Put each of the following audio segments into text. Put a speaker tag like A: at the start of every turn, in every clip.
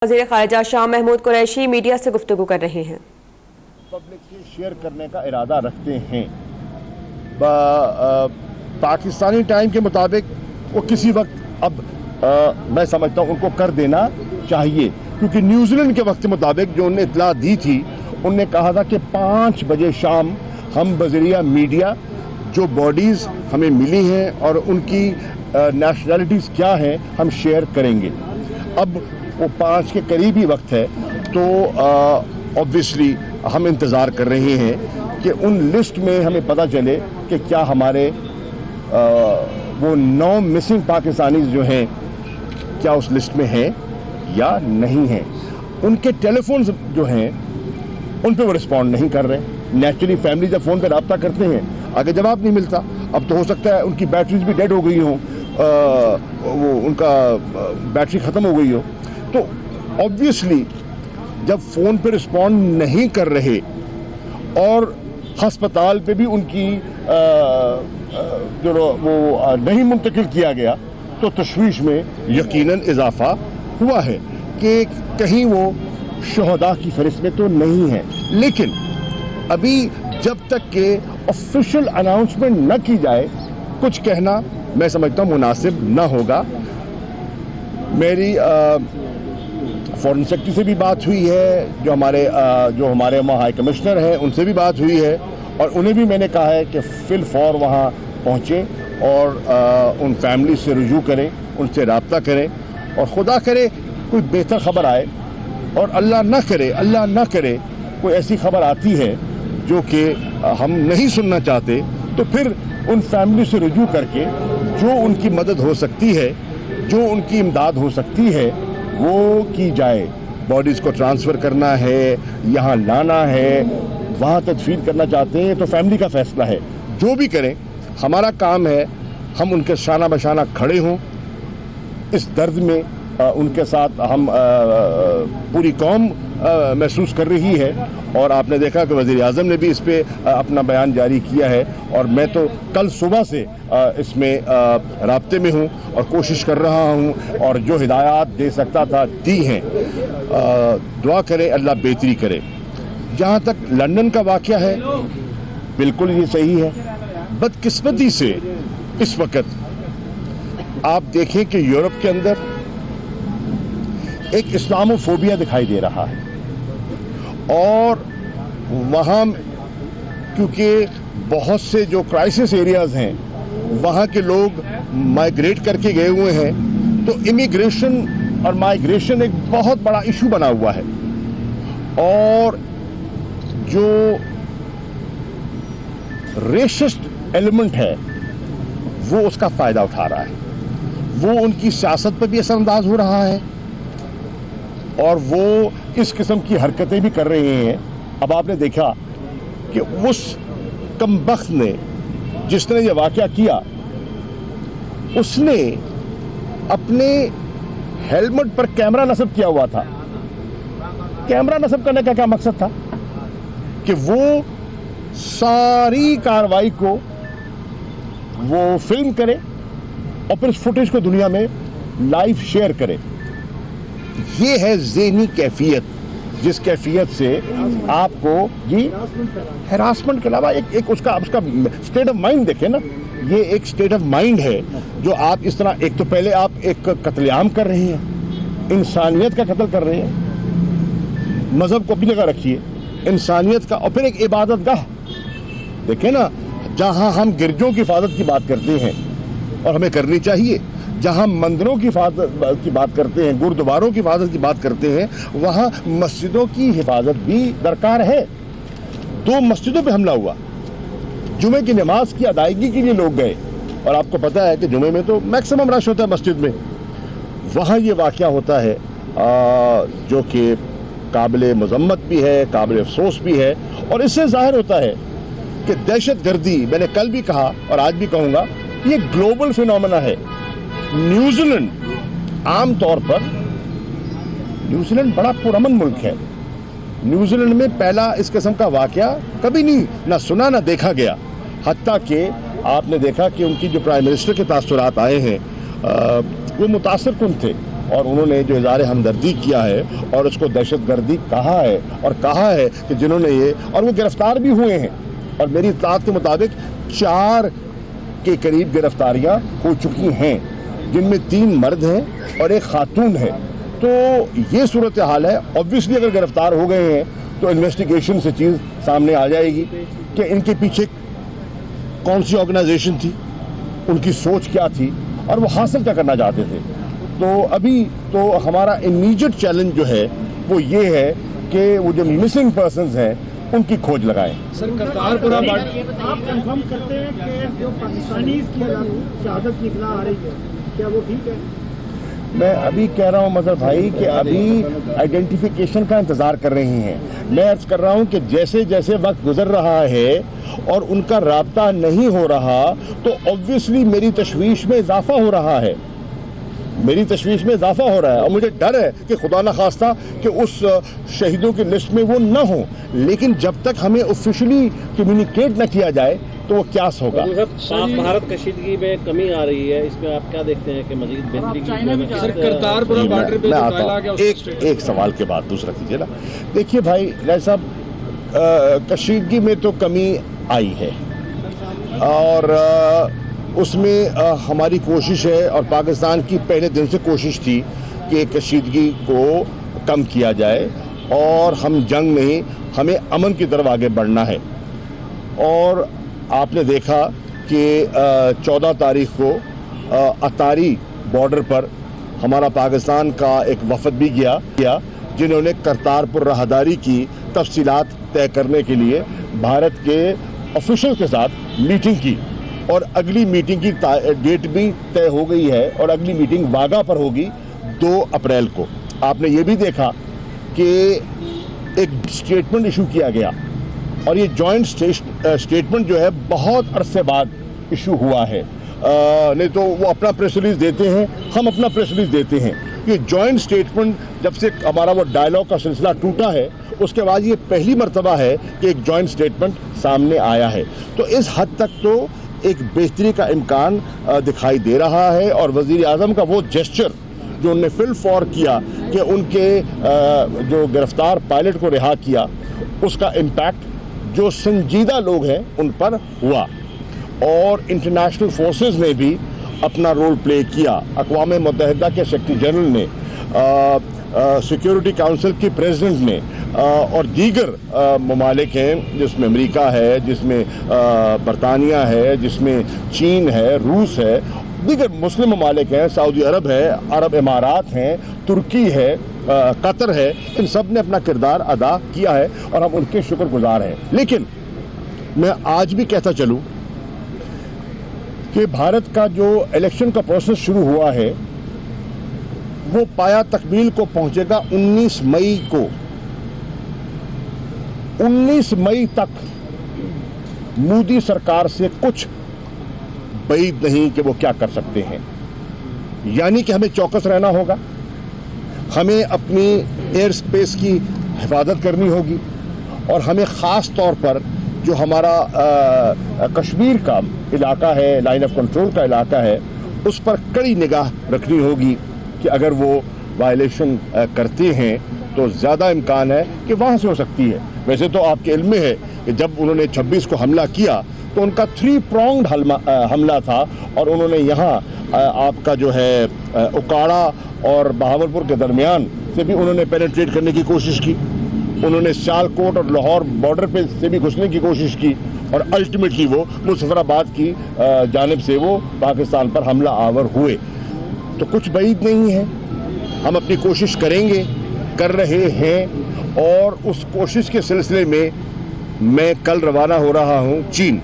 A: وزیر خارجہ شاہ محمود قریشی میڈیا سے گفتگو کر رہے ہیں۔
B: پبلک سے شیئر کرنے کا ارادہ رکھتے ہیں۔ پاکستانی ٹائم کے مطابق وہ کسی وقت اب میں سمجھتا ہوں ان کو کر دینا چاہیے، کیونکہ نیوزی لینڈ کے وقت کے مطابق جو انہوں نے اطلاع دی تھی، انہوں نے کہا تھا کہ 5 بجے شام ہم بذریعہ میڈیا جو باڈیز ہمیں ملی ہیں اور ان کی نیشنلٹیز کیا ہیں ہم شیئر کریں گے۔ اب وہ 5 کے قریب ہی وقت ہے، تو obviously ہم انتظار کر رہے ہیں کہ ان لسٹ میں ہمیں پتہ چلے کہ کیا ہمارے وہ 9 مسنگ پاکستانیز جو ہیں کیا اس لسٹ میں ہیں یا نہیں ہیں۔ ان کے ٹیلی فونز جو ہیں ان پہ وہ رسپونڈ نہیں کر رہے۔ نیچرلی فیملی جب فون پہ رابطہ کرتے ہیں آگے جواب نہیں ملتا۔ اب تو ہو سکتا ہے ان کی بیٹریز بھی ڈیڈ ہو گئی ہوں، وہ ان کا بیٹری ختم ہو گئی ہو، تو obviously جب فون پہ رسپونڈ نہیں کر رہے اور ہسپتال پہ بھی ان کی جو وہ نہیں منتقل کیا گیا، تو تشویش میں یقیناً اضافہ ہوا ہے کہ کہیں وہ شہداء کی فہرست میں تو نہیں ہے۔ لیکن ابھی جب تک کہ آفیشیل اناؤنسمنٹ نہ کی جائے کچھ کہنا میں سمجھتا ہوں مناسب نہ ہوگا۔ میری فورن سیکرٹری سے بھی بات ہوئی ہے، جو ہمارے وہاں ہائی کمشنر ہیں ان سے بھی بات ہوئی ہے، اور انہیں بھی میں نے کہا ہے کہ فی الفور وہاں پہنچیں اور ان فیملی سے رجوع کریں، ان سے رابطہ کریں، اور خدا کرے کوئی بہتر خبر آئے، اور اللہ نہ کرے کوئی ایسی خبر آتی ہے جو کہ ہم نہیں سننا چاہتے، تو پھر ان فیملی سے رجوع کر کے جو ان کی مدد ہو سکتی ہے، جو ان کی امداد ہو سکتی ہے وہ کی جائے۔ باڈیز کو ٹرانسفر کرنا ہے، یہاں لانا ہے، وہاں تدفین کرنا چاہتے ہیں تو فیملی کا فیصلہ ہے، جو بھی کریں۔ ہمارا کام ہے ہم ان کے شانہ بشانہ کھڑے ہوں اس درد میں، ان کے ساتھ ہم پوری قوم محسوس کر رہی ہے، اور آپ نے دیکھا کہ وزیر اعظم نے بھی اس پہ اپنا بیان جاری کیا ہے، اور میں تو کل صبح سے اس میں رابطے میں ہوں اور کوشش کر رہا ہوں، اور جو ہدایات دے سکتا تھا دی ہیں۔ دعا کرے اللہ بہتری کرے۔ جہاں تک لندن کا واقعہ ہے، بالکل یہ صحیح ہے۔ بدقسمتی سے اس وقت آپ دیکھیں کہ یورپ کے اندر ایک اسلامو فوبیا دکھائی دے رہا ہے، اور وہاں کیونکہ بہت سے جو کرائسس ایریاز ہیں وہاں کے لوگ مائیگریٹ کر کے گئے ہوئے ہیں، تو امیگریشن اور مائیگریشن ایک بہت بڑا ایشو بنا ہوا ہے، اور جو ریسسٹ ایلیمنٹ ہے وہ اس کا فائدہ اٹھا رہا ہے، وہ ان کی سیاست پر بھی اثر انداز ہو رہا ہے، اور وہ اس قسم کی حرکتیں بھی کر رہے ہیں۔ اب آپ نے دیکھا کہ اس کمبخت نے جس نے یہ واقعہ کیا، اس نے اپنے ہیلمٹ پر کیمرہ نصب کیا ہوا تھا۔ کیمرہ نصب کرنے کا کیا مقصد تھا؟ کہ وہ ساری کارروائی کو وہ فلم کرے اور پھر اس فوٹیج کو دنیا میں لائیو شیئر کرے۔ یہ ہے ذہنی کیفیت، جس کیفیت سے آپ کو ہراسمنٹ کے علاوہ ایک اس کا اسٹیٹ آف مائنڈ دیکھیں نا، یہ ایک اسٹیٹ آف مائنڈ ہے جو آپ اس طرح، ایک تو پہلے آپ ایک قتل عام کر رہے ہیں، انسانیت کا قتل کر رہے ہیں، مذہب کو اپنی جگہ رکھیے، انسانیت کا، اور پھر ایک عبادت گاہ دیکھیں نا، جہاں ہم گرجوں کی حفاظت کی بات کرتے ہیں اور ہمیں کرنی چاہیے، جہاں مندروں کی حفاظت کی بات کرتے ہیں، گردواروں کی حفاظت کی بات کرتے ہیں، وہاں مسجدوں کی حفاظت بھی درکار ہے۔ 2 مسجدوں پہ حملہ ہوا، جمعے کی نماز کی ادائیگی کے لیے لوگ گئے، اور آپ کو پتہ ہے کہ جمعے میں تو میکسیمم رش ہوتا ہے مسجد میں، وہاں یہ واقعہ ہوتا ہے جو کہ قابل مذمت بھی ہے، قابل افسوس بھی ہے، اور اس سے ظاہر ہوتا ہے کہ دہشت گردی، میں نے کل بھی کہا اور آج بھی کہوں گا، یہ گلوبل فینومینا ہے۔ نیوزی لینڈ عام طور پر، نیوزی لینڈ بڑا پرامن ملک ہے، نیوزی لینڈ میں پہلا اس قسم کا واقعہ کبھی نہیں نہ سنا نہ دیکھا گیا، حتیٰ کہ آپ نے دیکھا کہ ان کی جو پرائم منسٹر کے تاثرات آئے ہیں وہ متاثر کن تھے، اور انہوں نے جو اظہار ہمدردی کیا ہے اور اس کو دہشت گردی کہا ہے کہ جنہوں نے یہ، اور وہ گرفتار بھی ہوئے ہیں، اور میری اطلاعات کے مطابق 4 کے قریب گرفتاریاں ہو چکی ہیں، جن میں 3 مرد ہیں اور 1 خاتون ہے۔ تو یہ صورتحال ہے۔ اوبویسلی اگر گرفتار ہو گئے ہیں تو انویسٹیگیشن سے چیز سامنے آ جائے گی کہ ان کے پیچھے کون سی آرگنائزیشن تھی، ان کی سوچ کیا تھی، اور وہ حاصل کیا کرنا چاہتے تھے۔ تو ابھی تو ہمارا امیجیٹ چیلنج جو ہے وہ یہ ہے کہ وہ جو مسنگ پرسنز ہیں ان کی کھوج لگائیں۔
C: سر کرتارپور آپ کنفرم کرتے ہیں کہ جو پاکستانی کی شہادت نکلا آ رہی ہے، کیا وہ ٹھیک ہے؟
B: میں ابھی کہہ رہا ہوں مظہر بھائی کہ ابھی آئیڈینٹیفیکیشن کا انتظار کر رہی ہیں۔ میں عرض کر رہا ہوں کہ جیسے جیسے وقت گزر رہا ہے اور ان کا رابطہ نہیں ہو رہا تو اوبویسلی میری تشویش میں اضافہ ہو رہا ہے، اور مجھے ڈر ہے کہ خدا نخواستہ کہ اس شہیدوں کی لسٹ میں وہ نہ ہوں، لیکن جب تک ہمیں آفیشلی کمیونیکیٹ نہ کیا جائے تو وہ کیاس ہوگا۔
D: پاک بھارت کشیدگی میں کمی آ رہی ہے، اس میں آپ کیا دیکھتے ہیں کہ مزید بہتری کی؟
C: سر کرتارپور بارڈر پہ
B: میں آتا ہوں ایک سوال کے بعد دوسرا کیجیے نا۔ دیکھیے بھائی رائے صاحب، کشیدگی میں تو کمی آئی ہے، اور اس میں ہماری کوشش ہے، اور پاکستان کی پہلے دن سے کوشش تھی کہ کشیدگی کو کم کیا جائے، اور ہم جنگ نہیں، ہمیں امن کی طرف آگے بڑھنا ہے۔ اور آپ نے دیکھا کہ 14 تاریخ کو اتاری بارڈر پر ہمارا پاکستان کا ایک وفد بھی گیا، جنہوں نے کرتارپور راہداری کی تفصیلات طے کرنے کے لیے بھارت کے آفیشل کے ساتھ میٹنگ کی، اور اگلی میٹنگ کی ڈیٹ بھی طے ہو گئی ہے، اور اگلی میٹنگ واگا پر ہوگی 2 اپریل کو۔ آپ نے یہ بھی دیکھا کہ ایک اسٹیٹمنٹ ایشو کیا گیا، اور یہ جوائنٹ اسٹیٹمنٹ جو ہے بہت عرصے بعد ایشو ہوا ہے، نہیں تو وہ اپنا پریس ریلیز دیتے ہیں، ہم اپنا پریس ریلیز دیتے ہیں۔ یہ جوائنٹ اسٹیٹمنٹ جب سے ہمارا وہ ڈائلاگ کا سلسلہ ٹوٹا ہے، اس کے بعد یہ پہلی مرتبہ ہے کہ ایک جوائنٹ اسٹیٹمنٹ سامنے آیا ہے۔ تو اس حد تک تو ایک بہتری کا امکان دکھائی دے رہا ہے، اور وزیر اعظم کا وہ جیسچر جو انہوں نے فل فور کیا کہ ان کے جو گرفتار پائلٹ کو رہا کیا، اس کا امپیکٹ جو سنجیدہ لوگ ہیں ان پر ہوا، اور انٹرنیشنل فورسز نے بھی اپنا رول پلے کیا۔ اقوام متحدہ کے سیکرٹری جنرل نے، سیکیورٹی کاؤنسل کی پریزیڈنٹ نے، اور دیگر ممالک ہیں جس میں امریکہ ہے، جس میں برطانیہ ہے، جس میں چین ہے، روس ہے، دیگر مسلم ممالک ہیں، سعودی عرب ہے، عرب امارات ہیں، ترکی ہے، قطر ہے، ان سب نے اپنا کردار ادا کیا ہے، اور ہم ان کے شکر گزار ہیں۔ لیکن میں آج بھی کہتا چلوں کہ بھارت کا جو الیکشن کا پروسیس شروع ہوا ہے وہ پایا تکمیل کو پہنچے گا 19 مئی کو۔ 19 مئی تک مودی سرکار سے کچھ بعید نہیں کہ وہ کیا کر سکتے ہیں، یعنی کہ ہمیں چوکس رہنا ہوگا، ہمیں اپنی ایئر سپیس کی حفاظت کرنی ہوگی، اور ہمیں خاص طور پر جو ہمارا کشمیر کا علاقہ ہے، لائن آف کنٹرول کا علاقہ ہے، اس پر کڑی نگاہ رکھنی ہوگی کہ اگر وہ وائلیشن کرتے ہیں تو زیادہ امکان ہے کہ وہاں سے ہو سکتی ہے۔ ویسے تو آپ کے علم میں ہے کہ جب انہوں نے 26 کو حملہ کیا تو ان کا 3 پرونگڈ حملہ تھا، اور انہوں نے یہاں آپ کا جو ہے اکاڑا اور بہاولپور کے درمیان سے بھی انہوں نے پینیٹریٹ کرنے کی کوشش کی، انہوں نے سیال کوٹ اور لاہور بارڈر پہ سے بھی گھسنے کی کوشش کی، اور الٹیمیٹلی وہ مظفر آباد کی جانب سے وہ پاکستان پر حملہ آور ہوئے۔ تو کچھ بعید نہیں ہے، ہم اپنی کوشش کریں گے، کر رہے ہیں، اور اس کوشش کے سلسلے میں میں کل روانہ ہو رہا ہوں چین۔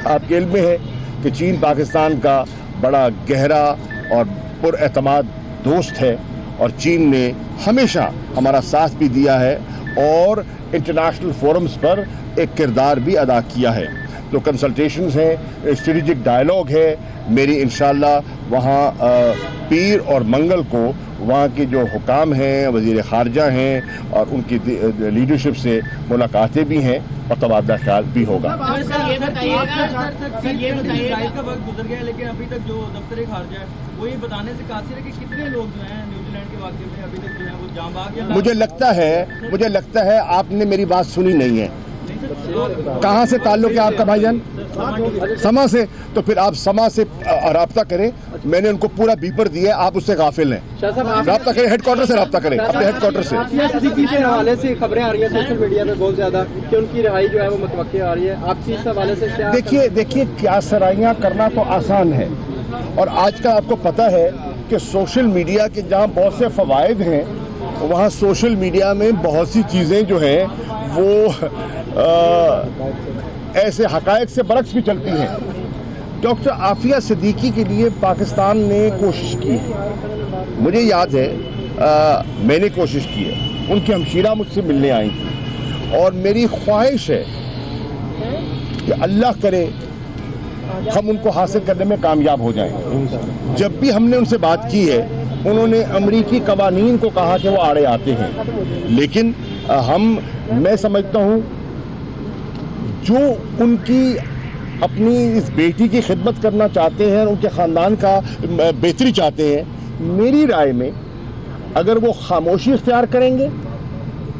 B: آپ کے علم میں ہے کہ چین پاکستان کا بڑا گہرا اور پر اعتماد دوست ہے، اور چین نے ہمیشہ ہمارا ساتھ بھی دیا ہے، اور انٹرنیشنل فورمز پر ایک کردار بھی ادا کیا ہے۔ تو کنسلٹیشنز ہیں، اسٹریٹجک ڈائلاگ ہے، میری انشاءاللہ وہاں پیر اور منگل کو वहाँ के जो हुकाम हैं, वज़ीर ख़ारजा हैं और उनकी लीडरशिप से मुलाकातें भी हैं और तबादला ख्याल भी होगा।
E: सर ये बताइए का वक्त गुजर गया लेकिन अभी तक जो दफ्तर ख़ारजा है वो ये बताने से कासिर है कि कितने लोग जो हैं न्यूजीलैंड के वाक़े में अभी तक जो है वो जांबाग या
B: मुझे लगता है आपने मेरी बात सुनी नहीं है। कहाँ से ताल्लुक है आपका भाईजान? समा से। तो फिर आप समा से राब्ता करें, मैंने उनको पूरा बीपर दिया है, आप उससे गाफिल हैं। राब्ता करें, हेडक्वार्टर से राब्ता करें, अपने हेडक्वार्टर से।
F: सिद्दीकी के हवाले से खबरें आ रही है सोशल मीडिया में बहुत ज्यादा कि उनकी रिहाई जो है वो मुतवक्की आ रही है, आपकी इस हवाले से क्या?
B: देखिए क्या सराइयाँ करना तो आसान है, और आज का आपको पता है कि सोशल मीडिया के जहाँ बहुत से फ़वाइद हैं, वहाँ सोशल मीडिया में बहुत सी चीज़ें जो हैं वो ऐसे हक़ाइक़ से बरक्स भी चलती हैं। डॉक्टर आफिया सिद्दीकी के लिए पाकिस्तान ने कोशिश की है, मुझे याद है मैंने कोशिश की है, उनकी हमशीरा मुझसे मिलने आई थी, और मेरी ख्वाहिश है कि अल्लाह करे हम उनको हासिल करने में कामयाब हो जाएं। जब भी हमने उनसे बात की है, उन्होंने अमरीकी कवानीन को कहा कि वो आड़े आते हैं, लेकिन मैं समझता हूँ जो उनकी अपनी इस बेटी की खिदमत करना चाहते हैं, उनके ख़ानदान का बेहतरी चाहते हैं, मेरी राय में अगर वो खामोशी इख्तियार करेंगे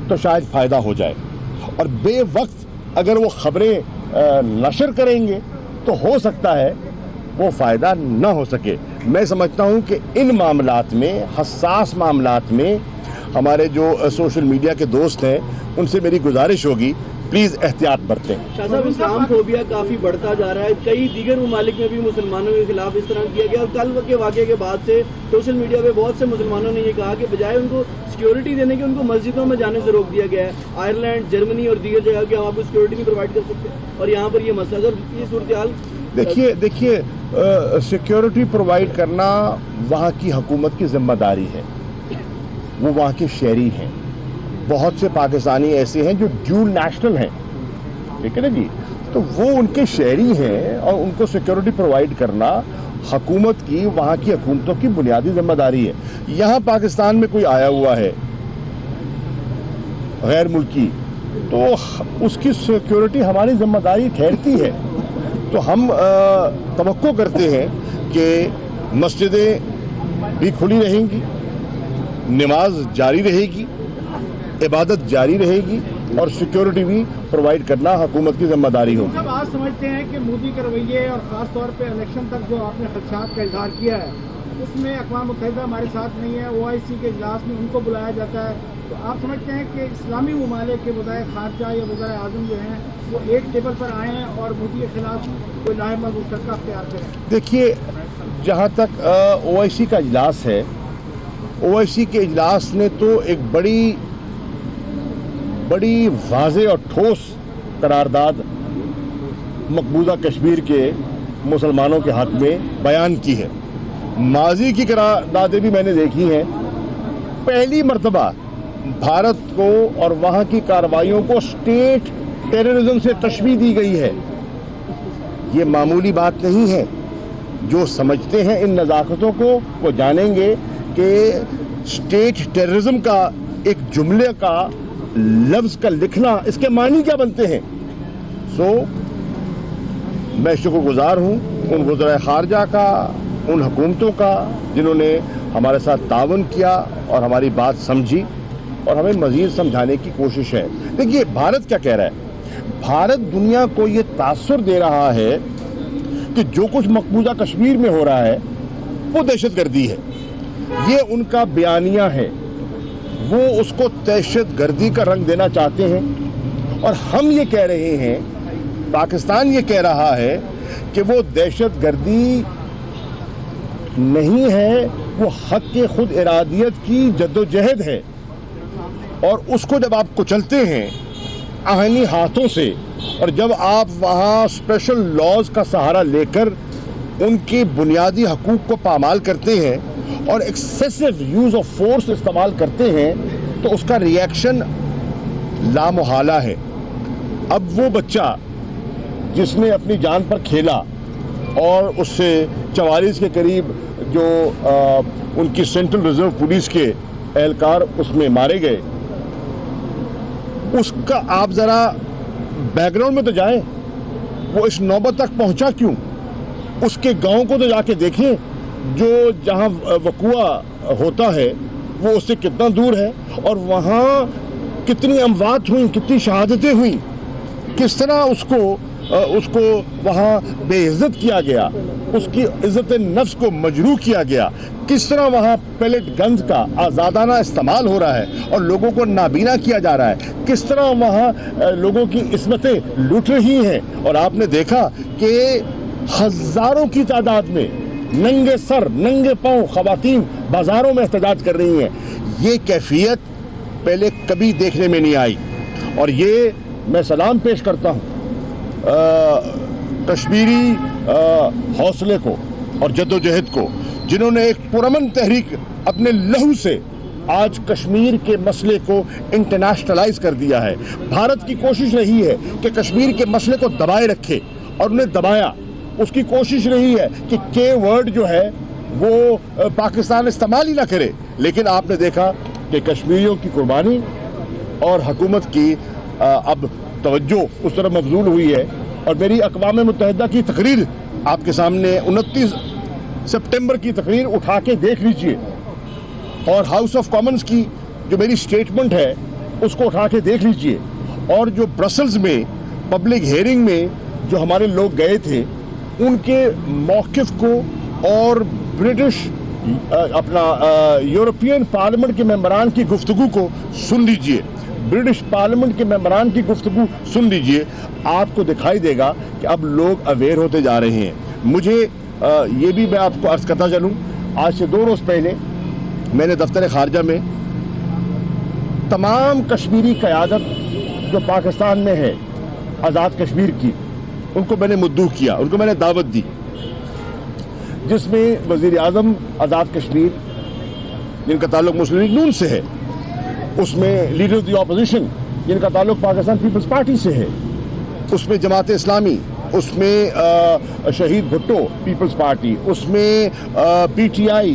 B: तो शायद फ़ायदा हो जाए, और बेवक्त अगर वो खबरें नशर करेंगे तो हो सकता है वो फ़ायदा ना हो सके। मैं समझता हूँ कि इन मामलात में, हसास मामलात में, हमारे जो सोशल मीडिया के दोस्त हैं उनसे मेरी गुजारिश होगी, प्लीज़ एहतियात बरतें।
F: शाह साहब, इस्लाम फोबिया काफ़ी बढ़ता जा रहा है, कई दीगर ममालिक में भी मुसलमानों के खिलाफ इस तरह किया गया, और कल के वाक़े के बाद से सोशल मीडिया पे बहुत से मुसलमानों ने ये कहा कि बजाय उनको सिक्योरिटी देने के उनको मस्जिदों में जाने से रोक दिया गया है। आयरलैंड, जर्मनी और दीगर जगह के हम आपको सिक्योरिटी नहीं प्रोवाइड कर सकते, और यहाँ पर ये मसला, अगर ये सूरत हाल
B: देखिए सिक्योरिटी प्रोवाइड करना वहाँ की हुकूमत की जिम्मेदारी है, वो वहाँ के शहरी हैं। बहुत से पाकिस्तानी ऐसे हैं जो ड्यूल नेशनल हैं, ठीक है ना जी, तो वो उनके शहरी हैं और उनको सिक्योरिटी प्रोवाइड करना हुकूमत की, वहाँ की हुकूमतों की बुनियादी जिम्मेदारी है। यहाँ पाकिस्तान में कोई आया हुआ है गैर मुल्की, तो उसकी सिक्योरिटी हमारी जिम्मेदारी ठहरती है। तो हम तवक्को करते हैं कि मस्जिदें भी खुली रहेंगी, नमाज जारी रहेगी, इबादत जारी रहेगी, और सिक्योरिटी भी प्रोवाइड करना हुकूमत की जिम्मेदारी होगी।
C: सब आज समझते हैं कि मोदी के रवैये और ख़ास तौर पे इलेक्शन तक जो आपने खदशात का इजहार किया है, उसमें अक़वाम मुत्तहिदा हमारे साथ नहीं है, OIC के इजलास में उनको बुलाया जाता है, तो आप समझते हैं कि इस्लामी ममालिक के वज़ायर ख़ारजा या वज़ायर आज़म जो हैं वो एक टेबल पर आए हैं और मोदी के खिलाफ कोई लाहेमल मुश्तरका अख्तियार करें?
B: देखिए, जहाँ तक OIC का इजलास है, OIC के इजलास ने तो एक बड़ी वाज़ेह और ठोस करारदाद मकबूजा कश्मीर के मुसलमानों के हक़ में बयान की है। माजी की करारदादें भी मैंने देखी हैं। पहली मर्तबा भारत को और वहाँ की कार्रवाइयों को स्टेट टेररिज्म से तशबीह दी गई है। ये मामूली बात नहीं है। जो समझते हैं इन नज़ाकतों को वो जानेंगे कि स्टेट टेररिज्म का एक जुमले का, लफ्ज़ का लिखना, इसके मानी क्या बनते हैं। मैं शुक्रगुजार हूँ उन वज़ीर ख़ारजा का, उन हुकूमतों का जिन्होंने हमारे साथ तावन किया और हमारी बात समझी और हमें मज़ीद समझाने की कोशिश है। देखिए, भारत क्या कह रहा है? भारत दुनिया को ये तासुर दे रहा है कि जो कुछ मकबूजा कश्मीर में हो रहा है वो दहशतगर्दी है। ये उनका बयानिया है, वो उसको दहशतगर्दी का रंग देना चाहते हैं, और हम ये कह रहे हैं, पाकिस्तान ये कह रहा है कि वो दहशतगर्दी नहीं है, वो हक़ के खुद इरादियत की जद्दोजहद है, और उसको जब आप कुचलते हैं आहनी हाथों से, और जब आप वहाँ स्पेशल लॉज का सहारा लेकर उनके बुनियादी हकूक़ को पामाल करते हैं और एक्सेसिव यूज़ ऑफ फोर्स इस्तेमाल करते हैं, तो उसका रिएक्शन लामुहाला है। अब वो बच्चा जिसने अपनी जान पर खेला और उससे 44 के करीब جو उनकी सेंट्रल रिजर्व पुलिस के एहलकार उसमें मारे गए, उसका आप जरा बैकग्राउंड में तो जाएं, वो इस नौबत तक पहुंचा क्यों, उसके गांव को तो जाके देखें, जो जहां वकुआ होता है वो उससे कितना दूर है, और वहां कितनी अमवात हुई, कितनी शहादतें हुई, किस तरह उसको वहां बेइज्जत किया गया, उसकी इज्जत नफ्स को मजरूह किया गया, किस तरह वहां पैलेट गन्स का आज़ादाना इस्तेमाल हो रहा है और लोगों को नाबीना किया जा रहा है, किस तरह वहां लोगों की इस्मतें लूट रही हैं। और आपने देखा कि हजारों की तादाद में नंगे सर नंगे पांव खवातीन बाजारों में एहतजाज कर रही हैं। ये कैफियत पहले कभी देखने में नहीं आई, और ये मैं सलाम पेश करता हूँ कश्मीरी हौसले को और जद्दोजहद को, जिन्होंने एक पुरअमन तहरीक अपने लहू से आज कश्मीर के मसले को इंटरनेशनलाइज कर दिया है। भारत की कोशिश रही है कि कश्मीर के मसले को दबाए रखे, और उन्हें दबाया। उसकी कोशिश रही है कि के वर्ड जो है वो पाकिस्तान इस्तेमाल ही ना करे, लेकिन आपने देखा कि कश्मीरियों की कुर्बानी और हुकूमत की अब तवज्जो उस तरफ मबजूल हुई है। और मेरी अक़वाम मुत्तहिदा की तकरीर आपके सामने 29 सितंबर की तकरीर उठा के देख लीजिए, और हाउस ऑफ कॉमन्स की जो मेरी स्टेटमेंट है उसको उठा के देख लीजिए, और जो ब्रसल्स में पब्लिक हेयरिंग में जो हमारे लोग गए थे उनके मौक़िफ़ को, और ब्रिटिश यूरोपियन पार्लियामेंट के मेंबरान की गुफ्तगू को सुन लीजिए, ब्रिटिश पार्लियामेंट के मेंबरान की गुफ्तगू सुन लीजिए, आपको दिखाई देगा कि अब लोग अवेयर होते जा रहे हैं। मुझे ये भी मैं आपको अर्ज़ करता चलूँ, आज से 2 रोज़ पहले मैंने दफ्तर खारजा में तमाम कश्मीरी क़यादत जो पाकिस्तान में है आज़ाद कश्मीर की, उनको मैंने मुद्दू किया, उनको मैंने दावत दी, जिसमें वज़ीर आज़म आज़ाद कश्मीर जिनका ताल्लुक़ मुस्लिम लीग नून से है, उसमें लीडर ऑफ द अपोजिशन जिनका ताल्लुक़ पाकिस्तान पीपल्स पार्टी से है, उसमें जमात इस्लामी, उसमें शहीद भुट्टो पीपल्स पार्टी, उसमें PTI,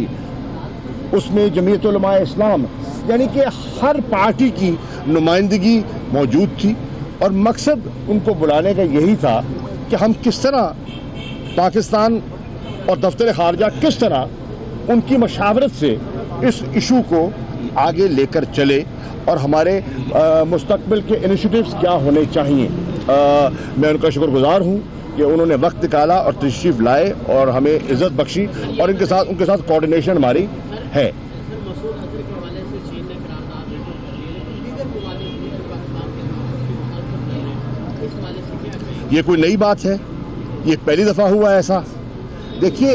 B: उसमें जमीयत उलमा इस्लाम, यानी कि हर पार्टी की नुमाइंदगी मौजूद थी। और मकसद उनको बुलाने का यही था कि हम किस तरह पाकिस्तान और दफ्तर खारजा किस तरह उनकी मशावरत से इस इशू को आगे लेकर चले, और हमारे मुस्तकबिल के इनिशिएटिव्स क्या होने चाहिए। मैं उनका शुक्रगुजार हूँ कि उन्होंने वक्त निकाला और तशरीफ़ लाए और हमें इज़्ज़त बख्शी, और उनके साथ कोऑर्डिनेशन हमारी है। ये कोई नई बात है, ये पहली दफ़ा हुआ है ऐसा। देखिए,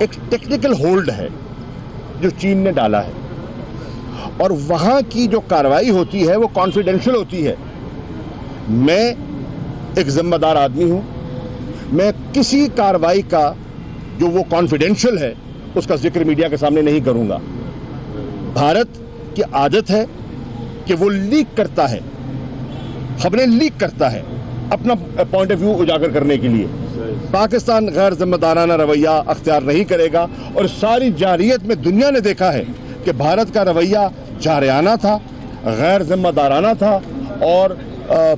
B: एक टेक्निकल होल्ड है जो चीन ने डाला है, और वहाँ की जो कार्रवाई होती है वो कॉन्फिडेंशियल होती है। मैं एक जिम्मेदार आदमी हूँ, मैं किसी कार्रवाई का जो वो कॉन्फिडेंशियल है उसका जिक्र मीडिया के सामने नहीं करूँगा। भारत की आदत है कि वो लीक करता है, खबरें लीक करता है अपना पॉइंट ऑफ व्यू उजागर करने के लिए। पाकिस्तान गैर जिम्मेदाराना रवैया अख्तियार नहीं करेगा, और सारी जारियत में दुनिया ने देखा है कि भारत का रवैया जारियाना था, गैर जिम्मेदाराना था, और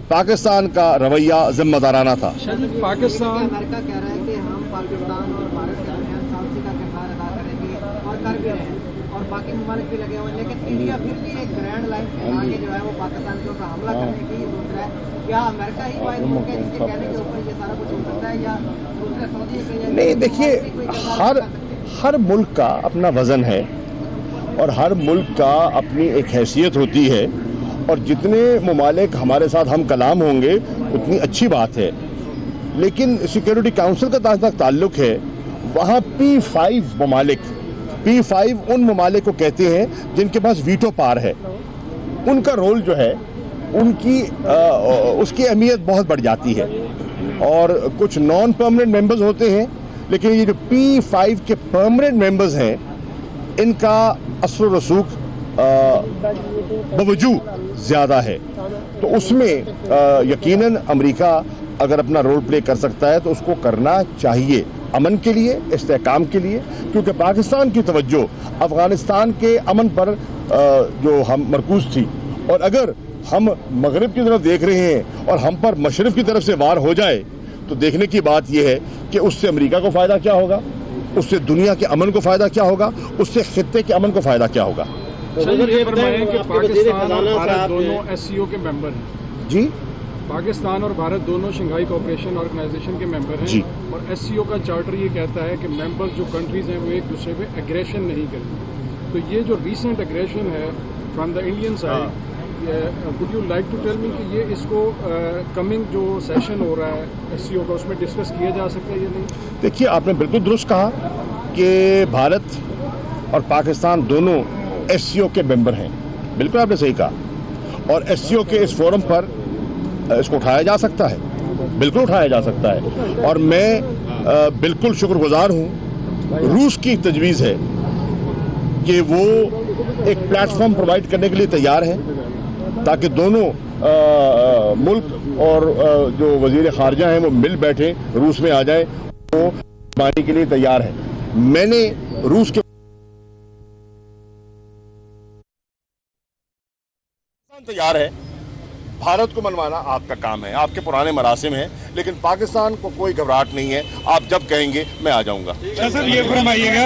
B: पाकिस्तान का रवैया जिम्मेदाराना था।
C: पाकिस्तान अमेरिका कह रहा है कि हम पाकिस्तान और भारत के दरमियान सामसी का किरदार अदा करेंगे और कर भी रहे हैं, और बाकी ममालिक भी लगे हुए हैं, लेकिन इंडिया फिर भी एक ग्रैंड लाइन फैला के जो है वो पाकिस्तान के ऊपर हमला करने की सोच रहा है। क्या अमेरिका ही वाहिद मुल्क है जिसके कहने के ऊपर ये सारा कुछ हो सकता है, या दूसरे सऊदी?
B: नहीं, देखिए, हर मुल्क का अपना वज़न है और हर मुल्क का अपनी एक हैसियत होती है, और जितने ममालिक हमारे साथ हम कलाम होंगे उतनी अच्छी बात है। लेकिन सिक्योरिटी काउंसिल का जहाँ तक ताल्लुक है, वहाँ P5 ममालिक, P5 उन ममालिक को कहते हैं जिनके पास वीटो पार है। उनका रोल जो है, उनकी उसकी अहमियत बहुत बढ़ जाती है, और कुछ नॉन परमानेंट मेंबर्स होते हैं, लेकिन ये जो P5 के परमानेंट मेंबर्स हैं, इनका असर रसूख बवजूद ज़्यादा है। तो उसमें यकीनन अमेरिका अगर अपना रोल प्ले कर सकता है तो उसको करना चाहिए। अमन के लिए, इस्तेहकाम के लिए, क्योंकि पाकिस्तान की तवज्जो अफगानिस्तान के अमन पर जो हम मरकूज थी, और अगर हम मगरिब की तरफ देख रहे हैं और हम पर मशरक़ की तरफ से वार हो जाए तो देखने की बात यह है कि उससे अमेरिका को फ़ायदा क्या होगा, उससे दुनिया के अमन को फ़ायदा क्या होगा, उससे खित्ते के अमन को फ़ायदा क्या होगा।
C: ये बताएं कि पाकिस्तान और भारत दोनों एससीओ के मेंबर हैं
B: जी,
C: पाकिस्तान और भारत दोनों शंघाई कोऑपरेशन ऑर्गेनाइजेशन के मेंबर
B: जी।
C: हैं और एससीओ का चार्टर ये कहता है कि मेंबर्स जो कंट्रीज हैं वो एक दूसरे पे एग्रेशन नहीं करें। तो ये जो रीसेंट एग्रेशन है from the Indian side, would you like to tell me कि ये इसको कमिंग जो सेशन हो रहा है एससीओ का उसमें डिस्कस किया जा सकता है या नहीं?
B: देखिए, आपने बिल्कुल दुरुस्त कहा कि भारत और पाकिस्तान दोनों एससीओ के मेंबर हैं, बिल्कुल आपने सही कहा, और एससीओ के इस फोरम पर इसको उठाया जा सकता है, बिल्कुल उठाया जा सकता है। और मैं बिल्कुल शुक्रगुजार हूँ, रूस की तजवीज़ है कि वो एक प्लेटफॉर्म प्रोवाइड करने के लिए तैयार है ताकि दोनों मुल्क और जो वज़ीर ख़ारजा हैं वो मिल बैठे, रूस में आ जाए, वो मानने के लिए तैयार है। मैंने रूस के तैयार है, भारत को मनवाना आपका काम है, आपके पुराने मरासिम हैं, लेकिन पाकिस्तान को कोई घबराहट नहीं है। आप जब कहेंगे मैं आ जाऊंगा।
G: सर ये फरमाइएगा